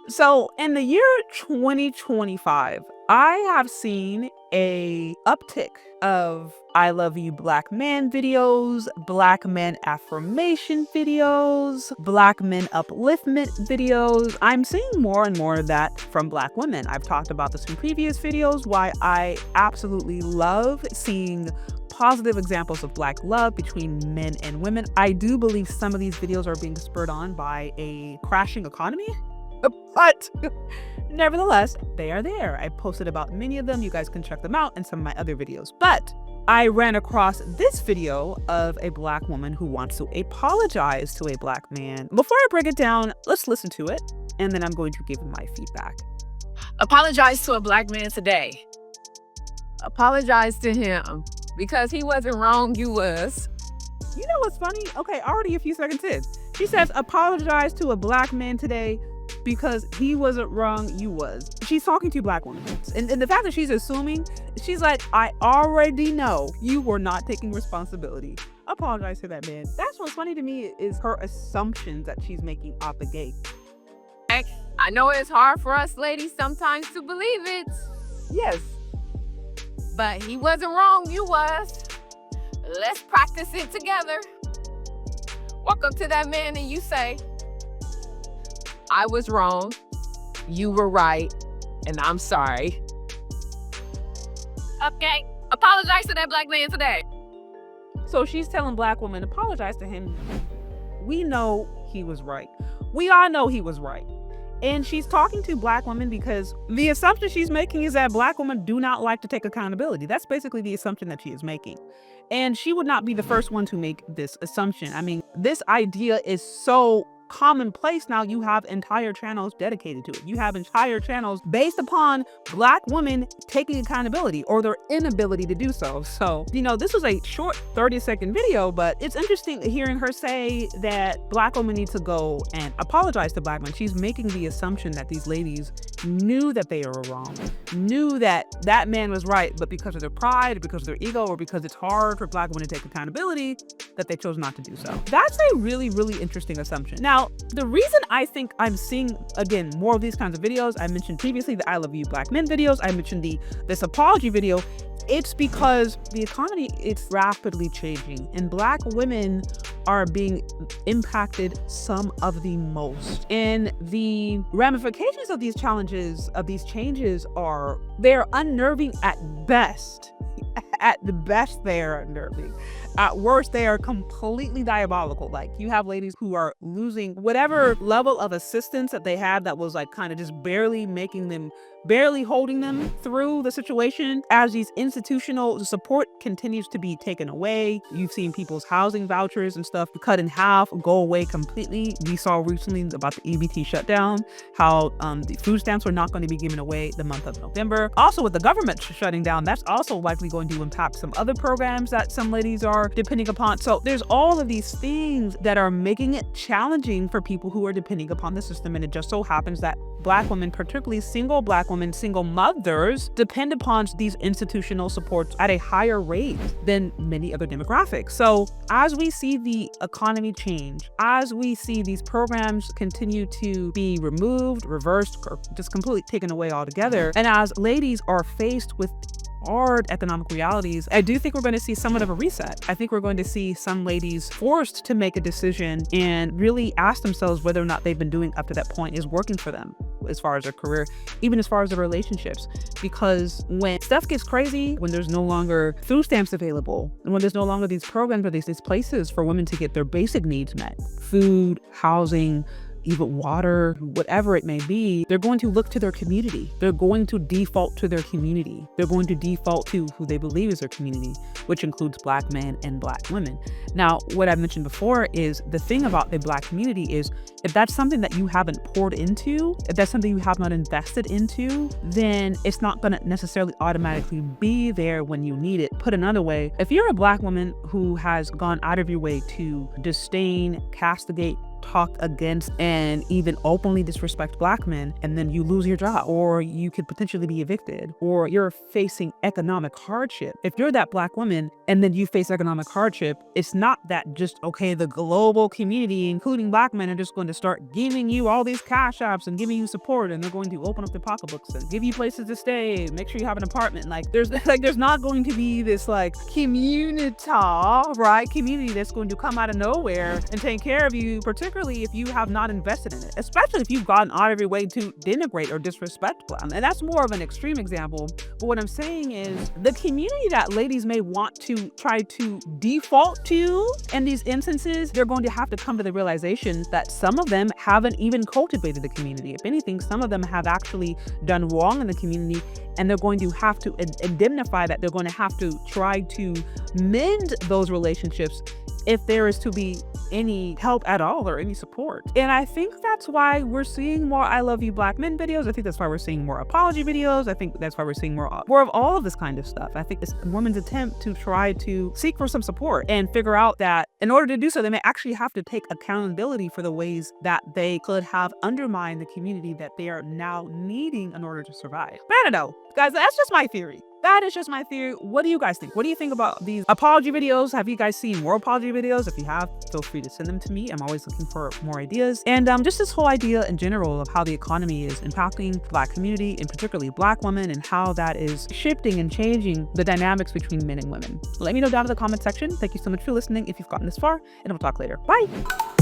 So in the year 2025, I have seen a uptick of I love you black man videos, black men affirmation videos, black men upliftment videos. I'm seeing more and more of that from black women. I've talked about this in previous videos, why I absolutely love seeing positive examples of black love between men and women. I do believe some of these videos are being spurred on by a crashing economy. But nevertheless, they are there. I posted about many of them. You guys can check them out in some of my other videos. But I ran across this video of a black woman who wants to apologize to a black man. Before I break it down, let's listen to it, and then I'm going to give my feedback. Apologize to a black man today. Apologize to him because he wasn't wrong, you was. You know what's funny? Okay, already a few seconds in. She says, apologize to a black man today because he wasn't wrong, you was. She's talking to black women. And the fact that she's assuming, she's like, I already know you were not taking responsibility. Apologize to that man. That's what's funny to me is her assumptions that she's making out the gate. I know it's hard for us ladies sometimes to believe it. Yes. But he wasn't wrong, you was. Let's practice it together. Walk up to that man and you say, I was wrong, you were right, and I'm sorry. Okay, apologize to that black man today. So she's telling black women, apologize to him. We know he was right. We all know he was right. And she's talking to black women because the assumption she's making is that black women do not like to take accountability. That's basically the assumption that she is making. And she would not be the first one to make this assumption. I mean, this idea is so commonplace now. You have entire channels dedicated to it. You have entire channels based upon black women taking accountability or their inability to do so. So, this was a short 30-second video, but it's interesting hearing her say that black women need to go and apologize to black men. She's making the assumption that these ladies knew that they were wrong, knew that that man was right, but because of their pride, or because of their ego, or because it's hard for black women to take accountability, that they chose not to do so. That's a really, really interesting assumption. Now, the reason I think I'm seeing, again, more of these kinds of videos, I mentioned previously the I love you black men videos, I mentioned this apology video, it's because the economy is rapidly changing and black women are being impacted some of the most. And the ramifications of these challenges, of these changes they're unnerving at best. At the best, they are unnerving. At worst, they are completely diabolical. Like, you have ladies who are losing whatever level of assistance that they had that was like kind of just barely holding them through the situation. As these institutional support continues to be taken away, you've seen people's housing vouchers and stuff cut in half, go away completely. We saw recently about the EBT shutdown, how the food stamps were not going to be given away the month of November. Also, with the government shutting down, that's also likely going to impact some other programs that some ladies are depending upon. So there's all of these things that are making it challenging for people who are depending upon the system. And it just so happens that black women, particularly single black women, single mothers, depend upon these institutional supports at a higher rate than many other demographics. So as we see the economy change, as we see these programs continue to be removed, reversed, or just completely taken away altogether, and as ladies are faced with hard economic realities, I do think we're going to see somewhat of a reset. I think we're going to see some ladies forced to make a decision and really ask themselves whether or not they've been doing up to that point is working for them as far as their career, even as far as their relationships. Because when stuff gets crazy, when there's no longer food stamps available, and when there's no longer these programs or these places for women to get their basic needs met, food, housing, even water, whatever it may be, they're going to look to their community. They're going to default to their community. They're going to default to who they believe is their community, which includes black men and black women. Now, what I mentioned before is the thing about the black community is if that's something that you haven't poured into, if that's something you have not invested into, then it's not going to necessarily automatically be there when you need it. Put another way, if you're a black woman who has gone out of your way to disdain, castigate, talk against and even openly disrespect Black men, and then you lose your job, or you could potentially be evicted, or you're facing economic hardship. If you're that Black woman and then you face economic hardship, it's not that just, okay, the global community, including Black men, are just going to start giving you all these cash apps and giving you support, and they're going to open up their pocketbooks and give you places to stay, make sure you have an apartment. Like there's not going to be this like community, right? Community that's going to come out of nowhere and take care of you, particularly if you have not invested in it, especially if you've gotten out of your way to denigrate or disrespect Black. And that's more of an extreme example. But what I'm saying is the community that ladies may want to try to default to in these instances, they're going to have to come to the realization that some of them haven't even cultivated the community. If anything, some of them have actually done wrong in the community, and they're going to have to indemnify that. They're going to have to try to mend those relationships if there is to be any help at all or any support. And I think that's why we're seeing more I love you Black men videos. I think that's why we're seeing more apology videos. I think that's why we're seeing more of all of this kind of stuff. I think it's a woman's attempt to try to seek for some support and figure out that in order to do so, they may actually have to take accountability for the ways that they could have undermined the community that they are now needing in order to survive. But I don't know, guys, that's just my theory. That is just my theory. What do you guys think? What do you think about these apology videos? Have you guys seen more apology videos? If you have, feel free to send them to me. I'm always looking for more ideas. And just this whole idea in general of how the economy is impacting the Black community, and particularly Black women, and how that is shifting and changing the dynamics between men and women. Let me know down in the comment section. Thank you so much for listening if you've gotten this far, and we'll talk later. Bye.